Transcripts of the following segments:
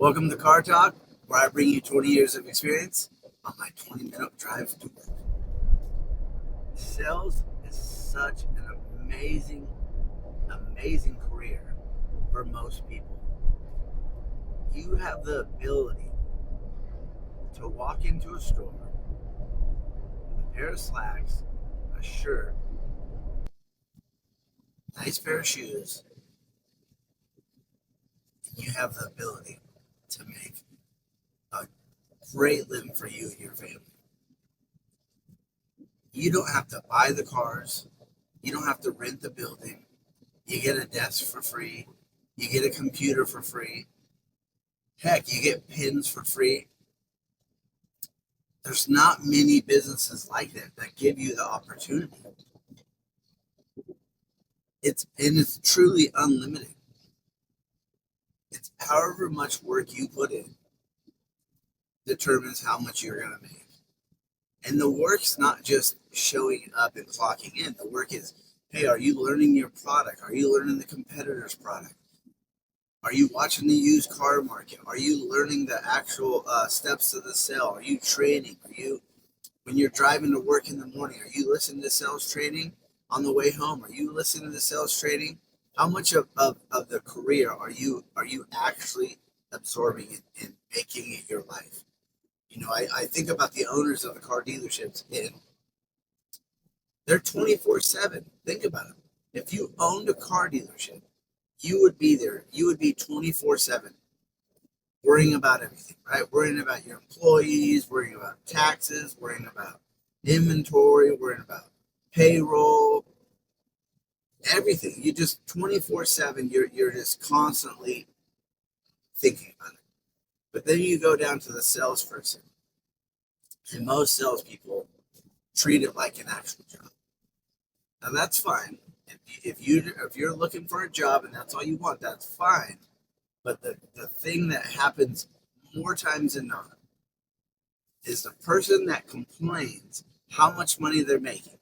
Welcome to Car Talk, where I bring you 20 years of experience on my 20-minute drive to work. Sales is such an amazing, amazing career for most people. You have the ability to walk into a store with a pair of slacks, a shirt, nice pair of shoes, and you have the ability to make a great living for you and your family. You don't have to buy the cars. You don't have to rent the building. You get a desk for free. You get a computer for free. Heck, you get pins for free. There's not many businesses like that give you the opportunity. It's truly unlimited. It's however much work you put in determines how much you're going to make. And the work's not just showing up and clocking in. The work is, hey, are you learning your product? Are you learning the competitor's product? Are you watching the used car market? Are you learning the actual steps of the sale? Are you training? When you're driving to work in the morning, are you listening to sales training on the way home? Are you listening to sales training? How much of the career are you actually absorbing and making it your life? You know, I think about the owners of the car dealerships, and they're 24/7. Think about it. If you owned a car dealership, you would be there. You would be 24/7, worrying about everything, right? Worrying about your employees, worrying about taxes, worrying about inventory, worrying about payroll, everything. You just 24/7. You're just constantly thinking about it. But then you go down to the salesperson, and most salespeople treat it like an actual job. Now that's fine. If you're looking for a job and that's all you want, that's fine. But the thing that happens more times than not is the person that complains how much money they're making.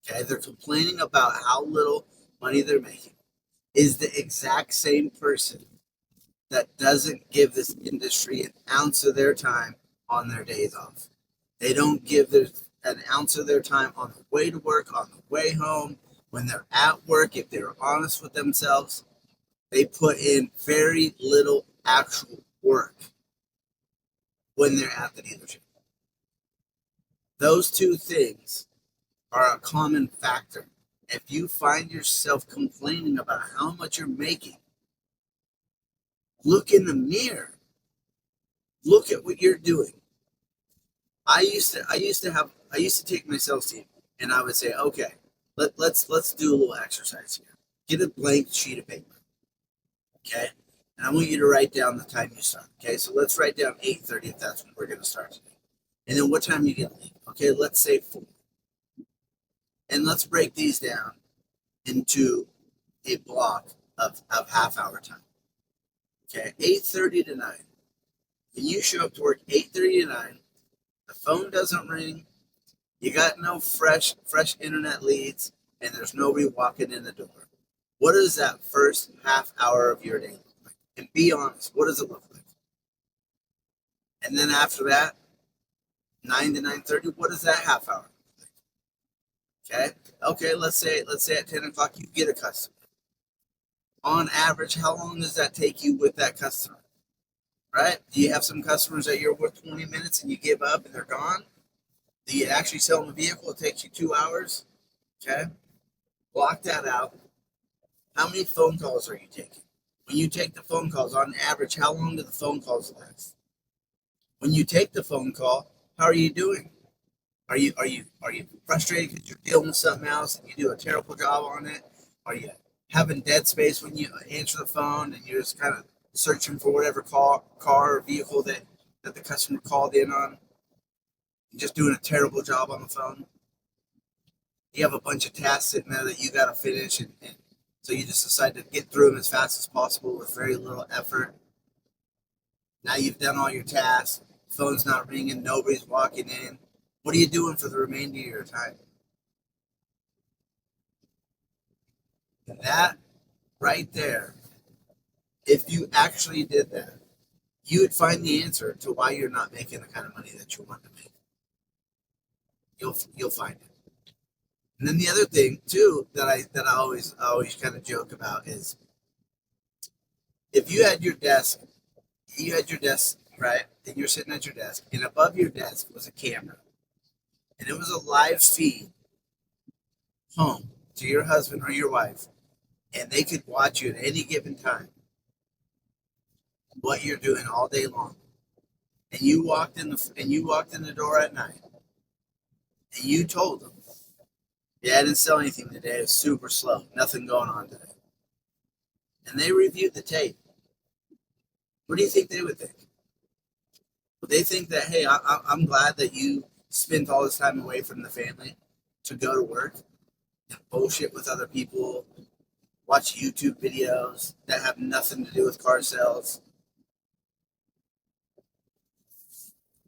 Okay, they're complaining about how little money they're making, is the exact same person that doesn't give this industry an ounce of their time on their days off. They don't give an ounce of their time on the way to work, on the way home, when they're at work. If they're honest with themselves, they put in very little actual work when they're at the dealership. Those two things are a common factor. If you find yourself complaining about how much you're making, look in the mirror. Look at what you're doing. I used to take my sales team and I would say, okay, let's do a little exercise here. Get a blank sheet of paper. Okay? And I want you to write down the time you start. Okay, so let's write down 8:30 if that's when we're gonna start today. And then what time you get to leave? Okay, let's say 4. And let's break these down into a block of half hour time. Okay, 8:30 to 9. When you show up to work 8:30 to 9, the phone doesn't ring, you got no fresh internet leads, and there's nobody walking in the door. What does that first half hour of your day look like? And be honest, what does it look like? And then after that, 9 to 9:30, what does that half hour look like? Okay, let's say at 10 o'clock you get a customer. On average, how long does that take you with that customer? Right? Do you have some customers that you're with 20 minutes and you give up and they're gone? Do you actually sell them a vehicle? It takes you 2 hours. Okay? Block that out. How many phone calls are you taking? When you take the phone calls, on average, how long do the phone calls last? When you take the phone call, how are you doing? Are you frustrated because you're dealing with something else and you do a terrible job on it? Are you having dead space when you answer the phone and you're just kind of searching for whatever car or vehicle that the customer called in on? Just doing a terrible job on the phone. You have a bunch of tasks sitting there that you got to finish, and so you just decide to get through them as fast as possible with very little effort. Now you've done all your tasks, phone's not ringing, nobody's walking in. What are you doing for the remainder of your time? And that right there If you actually did that, you would find the answer to why you're not making the kind of money that you want to make. You'll find it. And then the other thing too that I always kind of joke about is if you had your desk right, and you're sitting at your desk, and above your desk was a camera, and it was a live feed home to your husband or your wife, and they could watch you at any given time, what you're doing all day long, and you walked in the door at night, and you told them, "Yeah, I didn't sell anything today. It was super slow. Nothing going on today." And they reviewed the tape. What do you think they would think? Would they think that, hey, I'm glad that you spent all this time away from the family to go to work and bullshit with other people, watch YouTube videos that have nothing to do with car sales?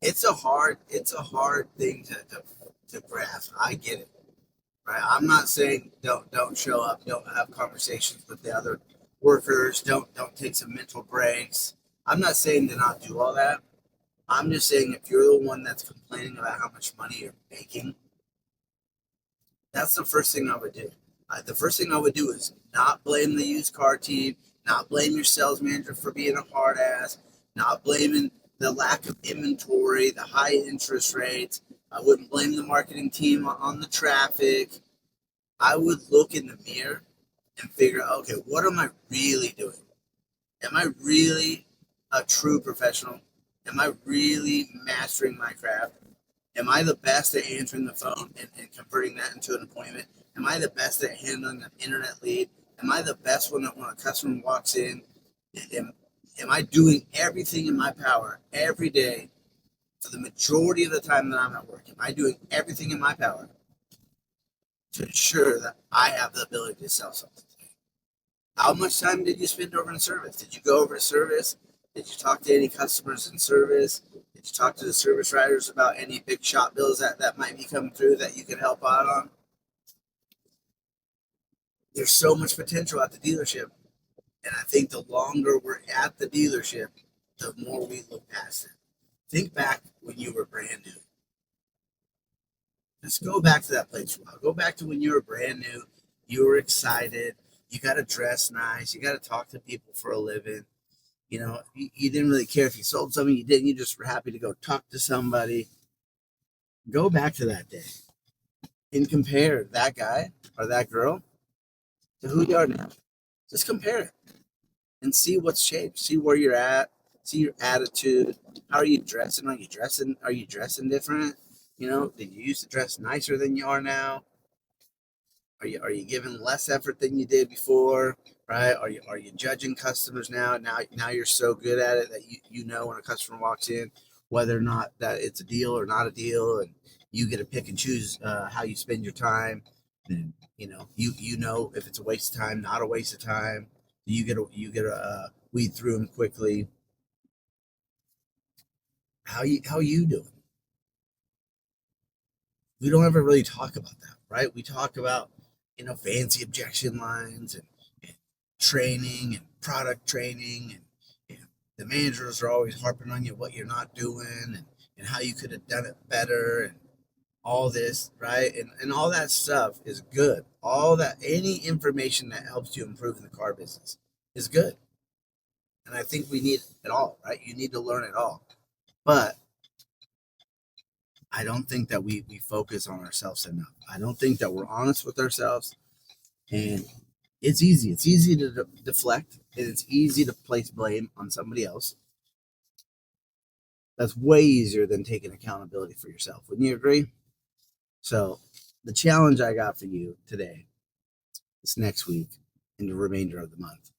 It's a hard thing to grasp. I get it, right? I'm not saying don't show up, don't have conversations with the other workers, don't take some mental breaks. I'm not saying to not do all that. I'm just saying if you're the one that's complaining about how much money you're making, that's the first thing I would do. The first thing I would do is not blame the used car team, not blame your sales manager for being a hard ass, not blaming the lack of inventory, the high interest rates. I wouldn't blame the marketing team on the traffic. I would look in the mirror and figure, okay, what am I really doing? Am I really a true professional? Am I really mastering my craft? Am I the best at answering the phone and converting that into an appointment? Am I the best at handling an internet lead? Am I the best when a customer walks in? Am, am I doing everything in my power every day for the majority of the time that I'm at work? Am I doing everything in my power to ensure that I have the ability to sell something? How much time did you spend over in service? Did you go over to service? Did you talk to any customers in service? Did you talk to the service writers about any big shop bills that might be coming through that you could help out on? There's so much potential at the dealership. And I think the longer we're at the dealership, the more we look past it. Think back when you were brand new. Just go back to that place for a while. Go back to when you were brand new. You were excited. You got to dress nice. You got to talk to people for a living. You know, you didn't really care if you sold something, you didn't. You just were happy to go talk to somebody. Go back to that day and compare that guy or that girl to who you are now. Just compare it and see what's changed. See where you're at. See your attitude. How are you dressing? Are you dressing? Are you dressing different? You know, did you used to dress nicer than you are now? Are you giving less effort than you did before? Right? Are you judging customers now? Now you're so good at it that you know when a customer walks in whether or not that it's a deal or not a deal, and you get to pick and choose how you spend your time. And you know if it's a waste of time, not a waste of time. You get to weed through them quickly. How you doing? We don't ever really talk about that, right? We talk about fancy objection lines and training and product training and the managers are always harping on you what you're not doing and how you could have done it better and all this, right? And all that stuff is good. All that any information that helps you improve in the car business is good. And I think we need it all, right? You need to learn it all. But I don't think that we focus on ourselves enough. I don't think that we're honest with ourselves. And it's easy. It's easy to deflect, and it's easy to place blame on somebody else. That's way easier than taking accountability for yourself. Wouldn't you agree? So, the challenge I got for you today, this next week, and the remainder of the month,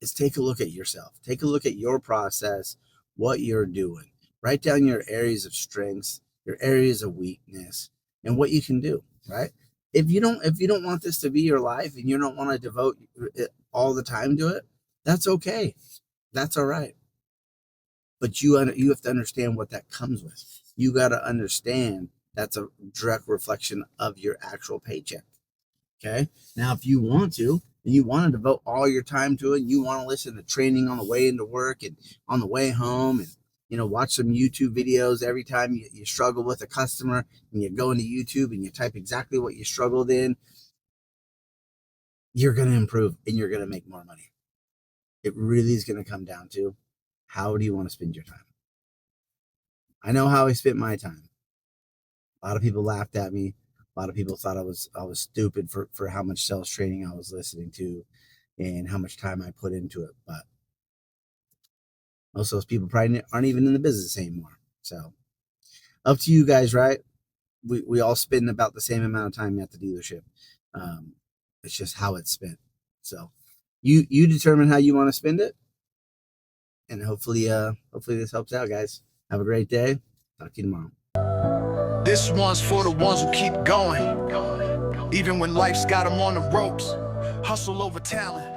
is take a look at yourself. Take a look at your process, what you're doing. Write down your areas of strengths, your areas of weakness, and what you can do, right? If you don't want this to be your life and you don't want to devote it all the time to it, that's okay. That's all right. But you have to understand what that comes with. You got to understand that's a direct reflection of your actual paycheck. Okay. Now, if you want to, You want to devote all your time to it. You want to listen to training on the way into work and on the way home, and watch some YouTube videos every time you struggle with a customer, and you go into YouTube and you type exactly what you struggled in. You're going to improve and you're going to make more money. It really is going to come down to, how do you want to spend your time? I know how I spent my time. A lot of people laughed at me. A lot of people thought I was stupid for how much sales training I was listening to and how much time I put into it. But most of those people probably aren't even in the business anymore. So up to you guys, right? We all spend about the same amount of time at the dealership. It's just how it's spent. So you determine how you want to spend it, and hopefully this helps out, guys. Have a great day. Talk to you tomorrow. This one's for the ones who keep going, even when life's got them on the ropes. Hustle over talent.